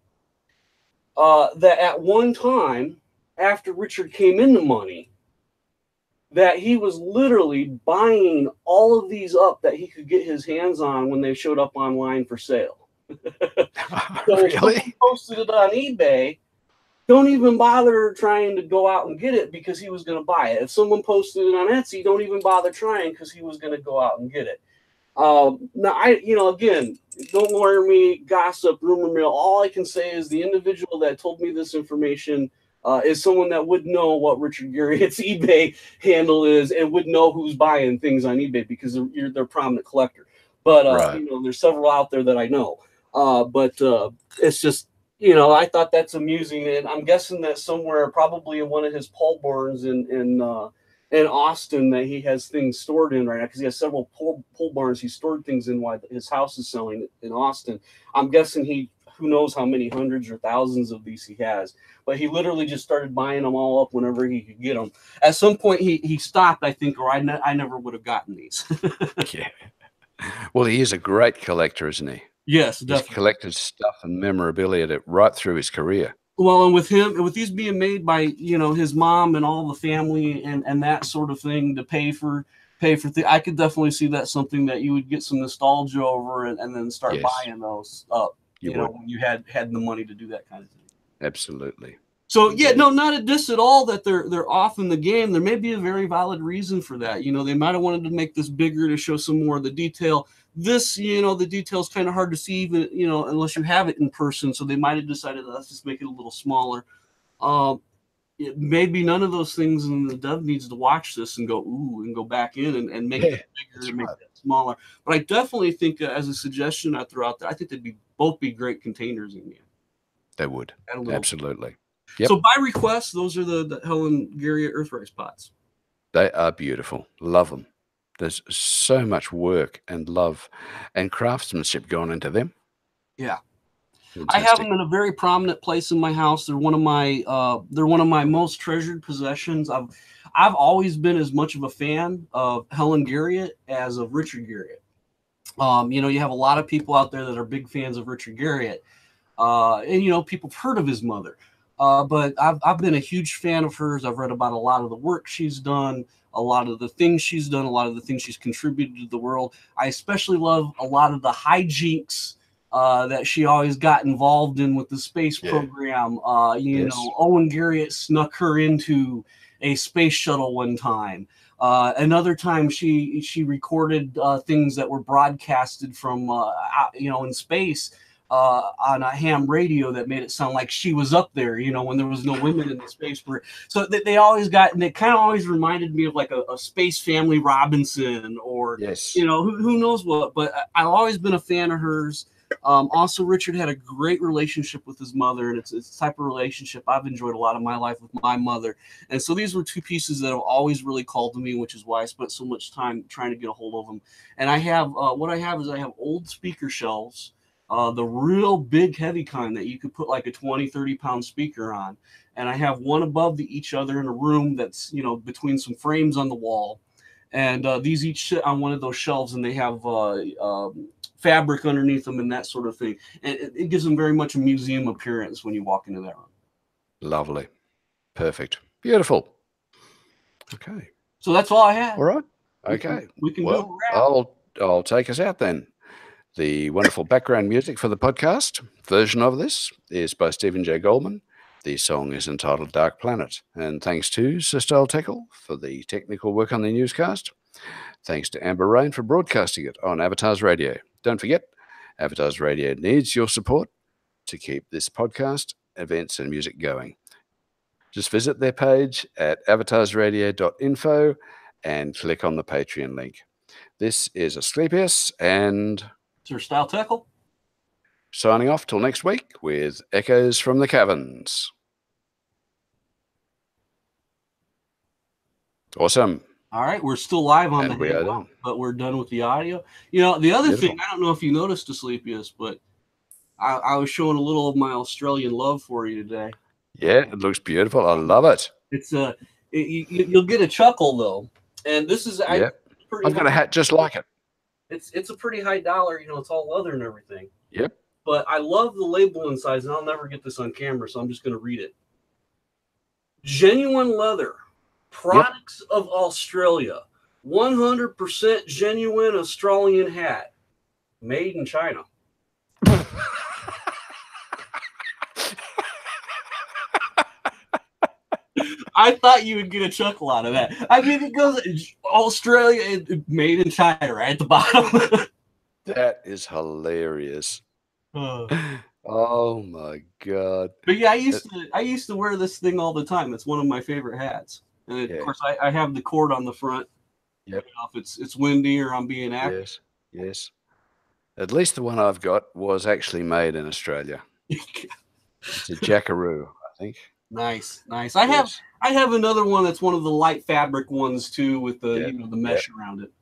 that at one time, after Richard came into money, that he was literally buying all of these up that he could get his hands on when they showed up online for sale. So if someone posted it on eBay, don't even bother trying to go out and get it because he was going to buy it. If someone posted it on Etsy, don't even bother trying because he was going to go out and get it. Now, again, don't lawyer me, gossip, rumor mill. All I can say is the individual that told me this information is someone that would know what Richard Garriott's eBay handle is and would know who's buying things on eBay because they're a prominent collector. But, you know, there's several out there that I know. But it's just, you know, I thought that's amusing. And I'm guessing that somewhere, probably in one of his pole barns in Austin, that he has things stored in right now because he has several pole barns he stored things in while his house is selling in Austin. I'm guessing who knows how many hundreds or thousands of these he has. But he literally just started buying them all up whenever he could get them. At some point, he stopped, I think, or I never would have gotten these. Yeah. Well, he is a great collector, isn't he? Yes, definitely. He's collected stuff and memorabilia right through his career. Well, and with these being made by his mom and all the family and that sort of thing to pay for I could definitely see that something that you would get some nostalgia over and then start Yes, buying those up. you would. When you had the money to do that kind of thing. Absolutely. So yeah, Indeed. no, not a diss at all that they're off in the game. There may be a very valid reason for that. They might have wanted to make this bigger to show some more of the detail. This, the detail's kind of hard to see even, unless you have it in person. So they might have decided, let's just make it a little smaller. Maybe none of those things, and the dev needs to watch this and go, ooh, and go back in and make it bigger and make that smaller. But I definitely think, as a suggestion I throw out there, I think they'd both be great containers in here. They would. Absolutely. Yep. So by request, those are the Helen Garriott Earthrise pots. They are beautiful. Love them. There's so much work and love and craftsmanship going into them. Yeah. Fantastic. I have them in a very prominent place in my house. They're one of my most treasured possessions. I've always been as much of a fan of Helen Garriott as of Richard Garriott. You have a lot of people out there that are big fans of Richard Garriott. And people have heard of his mother. But I've been a huge fan of hers. I've read about a lot of the work she's done, a lot of the things she's done, a lot of the things she's contributed to the world. I especially love a lot of the hijinks that she always got involved in with the space program. Owen Garriott snuck her into a space shuttle one time. Another time she recorded things that were broadcasted from in space. On a ham radio that made it sound like she was up there, when there was no women in the space. So they always got, and it kind of always reminded me of like a Space Family Robinson or, who knows what. But I've always been a fan of hers. Also, Richard had a great relationship with his mother, and it's the type of relationship I've enjoyed a lot of my life with my mother. And so these were two pieces that have always really called to me, which is why I spent so much time trying to get a hold of them. And I have, I have old speaker shelves. The real big heavy kind that you could put like a 20-30 pound speaker on. And I have one above each other in a room that's, between some frames on the wall. And these each sit on one of those shelves, and they have fabric underneath them and that sort of thing. And it gives them very much a museum appearance when you walk into that room. Lovely. Perfect. Beautiful. Okay. So that's all I have. All right. Okay. We can do a wrap. I'll take us out then. The wonderful background music for the podcast version of this is by Stephen J. Goldman. The song is entitled Dark Planet. And thanks to Sir Stile Tackle for the technical work on the newscast. Thanks to Amber Rain for broadcasting it on Avatars Radio. Don't forget, Avatars Radio needs your support to keep this podcast, events, and music going. Just visit their page at avatarsradio.info and click on the Patreon link. This is Asclepius and Sir Stile Tackle signing off till next week with Echoes from the Caverns. Awesome. All right, we're still live on and the but we're done with the audio. The other thing, I don't know if you noticed, Asclepius, but I was showing a little of my Australian love for you today. Yeah, it looks beautiful. I love it. It's you'll get a chuckle though, and this is I've got a hat just like it. It's a pretty high dollar, it's all leather and everything. Yep. But I love the label inside, and I'll never get this on camera, so I'm just going to read it. Genuine leather, products of Australia, 100% genuine Australian hat, made in China. I thought you would get a chuckle out of that. I mean, it goes Australia, made in China, right at the bottom. That is hilarious. Oh my god! But yeah, I used to wear this thing all the time. It's one of my favorite hats, and of course, I have the cord on the front. Yep. If it's windy or I'm being active. Yes. At least the one I've got was actually made in Australia. It's a jackaroo, I think. Nice. I have another one that's one of the light fabric ones too, with the the mesh around it.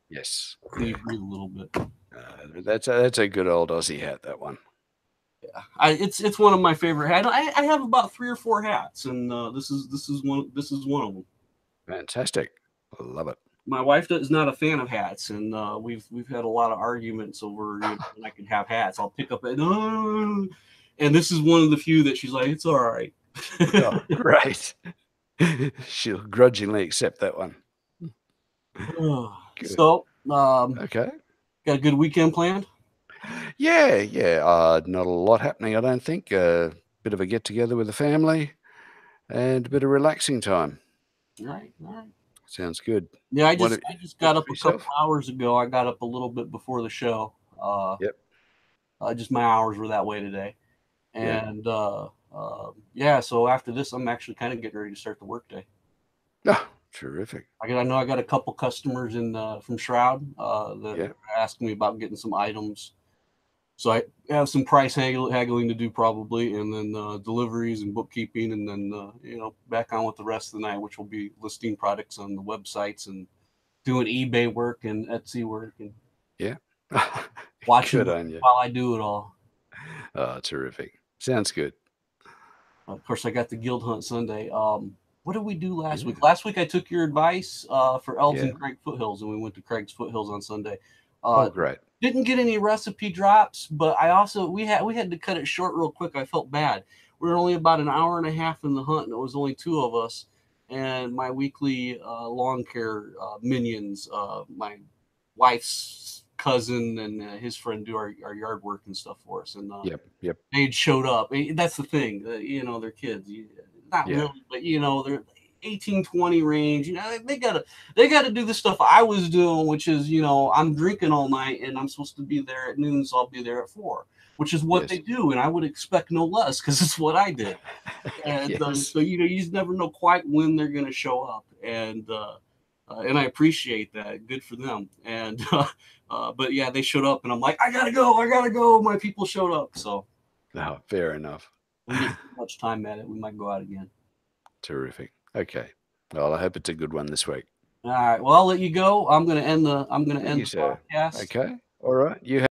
Yes. So you breathe a little bit. That's a good old Aussie hat, that one. Yeah, it's one of my favorite hats. I have about 3 or 4 hats, and this is one of them. Fantastic. I love it. My wife is not a fan of hats, and we've had a lot of arguments over when I can have hats. I'll pick up And this is one of the few that she's like, it's all right. Oh, great. She'll grudgingly accept that one. Good. So, Okay. got a good weekend planned? Yeah. Not a lot happening, I don't think. A bit of a get together with the family and a bit of relaxing time. All right. Sounds good. Yeah, I What just got up for a couple yourself? hours ago. I got up a little bit before the show. Yep. Just my hours were that way today. Yeah. And yeah, so after this, I'm actually kind of getting ready to start the workday. Oh, terrific. I know I got a couple customers in from Shroud that Yeah. are asking me about getting some items. So I have some price haggling to do probably, and then deliveries and bookkeeping, and then back on with the rest of the night, which will be listing products on the websites and doing eBay work and Etsy work and Yeah. watching Good on you. while I do it all. Oh, terrific. Sounds good. Of course, I got the Guild Hunt Sunday. What did we do last Yeah. week? Last week I took your advice for Elves Yeah. and Craig Foothills, and we went to Craig's Foothills on Sunday. Oh, great. Didn't get any recipe drops, but we had to cut it short real quick. I felt bad. We were only about an hour and a half in the hunt, and it was only two of us. And my weekly lawn care minions, my wife's cousin and his friend do our yard work and stuff for us. And Yep. they showed up. That's the thing. They're kids. Not Yeah. really, but they're 18, 20 range. They gotta do the stuff I was doing, which is, I'm drinking all night and I'm supposed to be there at noon, so I'll be there at 4, which is what Yes. they do, and I would expect no less because it's what I did. And Yes. so you just never know quite when they're gonna show up, and I appreciate that. Good for them. And but yeah, they showed up, and I'm like, I gotta go. My people showed up, so. No, fair enough. We get too much time at it, we might go out again. Terrific. Okay. Well, I hope it's a good one this week. All right. Well, I'll let you go. I'm gonna end the Thank you, sir. podcast. Okay. All right. You have